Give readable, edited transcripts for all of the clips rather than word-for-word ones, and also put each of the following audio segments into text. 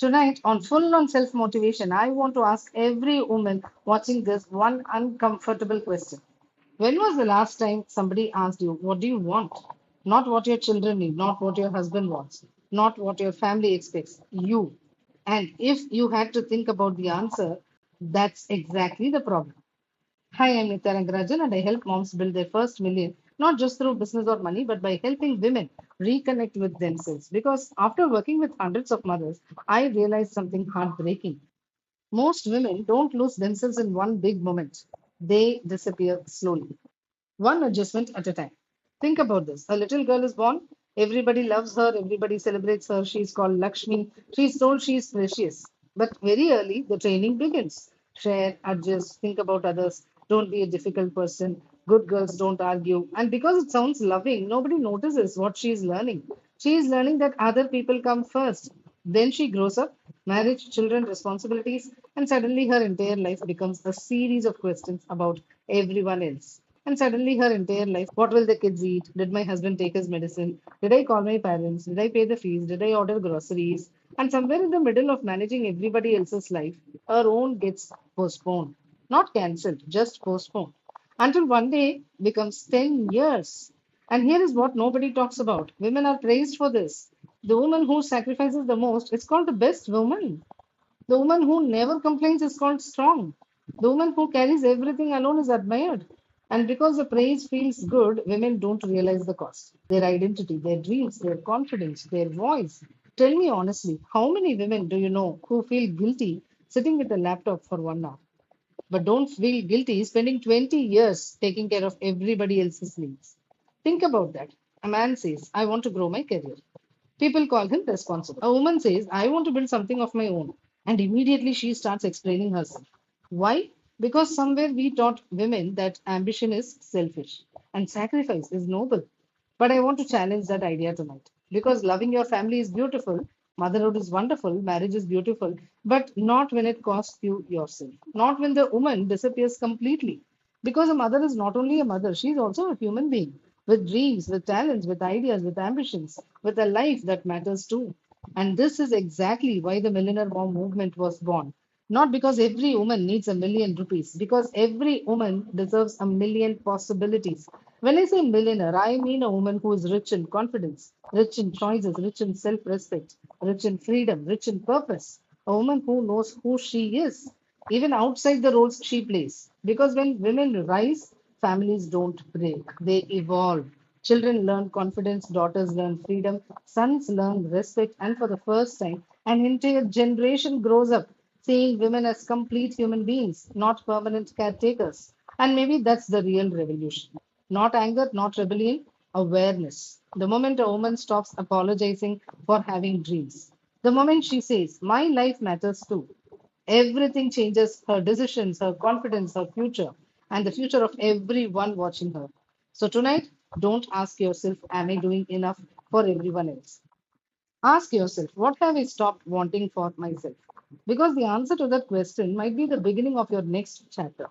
Tonight, on Full on Self Motivation, I want to ask every woman watching this one uncomfortable question. When was the last time somebody asked you, what do you want? Not what your children need, not what your husband wants, not what your family expects, you. And if you had to think about the answer, that's exactly the problem. Hi, I'm Nitya Rangarajan, and I help moms build their first million, not just through business or money, but by helping women reconnect with themselves. Because after working with hundreds of mothers, I realized something heartbreaking. Most women don't lose themselves in one big moment, they disappear slowly, one adjustment at a time. Think about this. A little girl is born, everybody loves her, everybody celebrates her. She's called Lakshmi. She's told she's precious. But very early, the training begins. Share, adjust, think about others. Don't be a difficult person. Good girls don't argue. And because it sounds loving, nobody notices what she's learning. She is learning that other people come first. Then she grows up, marriage, children, responsibilities, and suddenly her entire life becomes a series of questions about everyone else. And suddenly her entire life, what will the kids eat? Did my husband take his medicine? Did I call my parents? Did I pay the fees? Did I order groceries? And somewhere in the middle of managing everybody else's life, her own gets postponed. Not cancelled, just postponed. Until one day becomes 10 years. And here is what nobody talks about. Women are praised for this. The woman who sacrifices the most is called the best woman. The woman who never complains is called strong. The woman who carries everything alone is admired. And because the praise feels good, women don't realize the cost. Their identity, their dreams, their confidence, their voice. Tell me honestly, how many women do you know who feel guilty sitting with a laptop for 1 hour, but don't feel guilty spending 20 years taking care of everybody else's needs? Think about that. A man says, I want to grow my career. People call him responsible. A woman says, I want to build something of my own. And immediately she starts explaining herself. Why? Because somewhere we taught women that ambition is selfish and sacrifice is noble. But I want to challenge that idea tonight. Because loving your family is beautiful, motherhood is wonderful, marriage is beautiful, but not when it costs you yourself. Not when the woman disappears completely. Because a mother is not only a mother, she is also a human being with dreams, with talents, with ideas, with ambitions, with a life that matters too. And this is exactly why the Millionaire Mom movement was born. Not because every woman needs a million rupees, because every woman deserves a million possibilities. When I say millionaire, I mean a woman who is rich in confidence, rich in choices, rich in self respect, rich in freedom, rich in purpose. A woman who knows who she is, even outside the roles she plays. Because when women rise, families don't break, they evolve. Children learn confidence, daughters learn freedom, sons learn respect, and for the first time, an entire generation grows up seeing women as complete human beings, not permanent caretakers. And maybe that's the real revolution. Not anger, not rebellion, awareness. The moment a woman stops apologizing for having dreams, the moment she says, my life matters too, everything changes, her decisions, her confidence, her future, and the future of everyone watching her. So tonight, don't ask yourself, am I doing enough for everyone else? Ask yourself, what have I stopped wanting for myself? Because the answer to that question might be the beginning of your next chapter.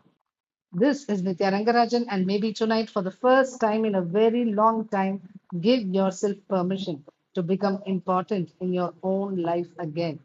This is Nitya Rangarajan, and maybe tonight, for the first time in a very long time, give yourself permission to become important in your own life again.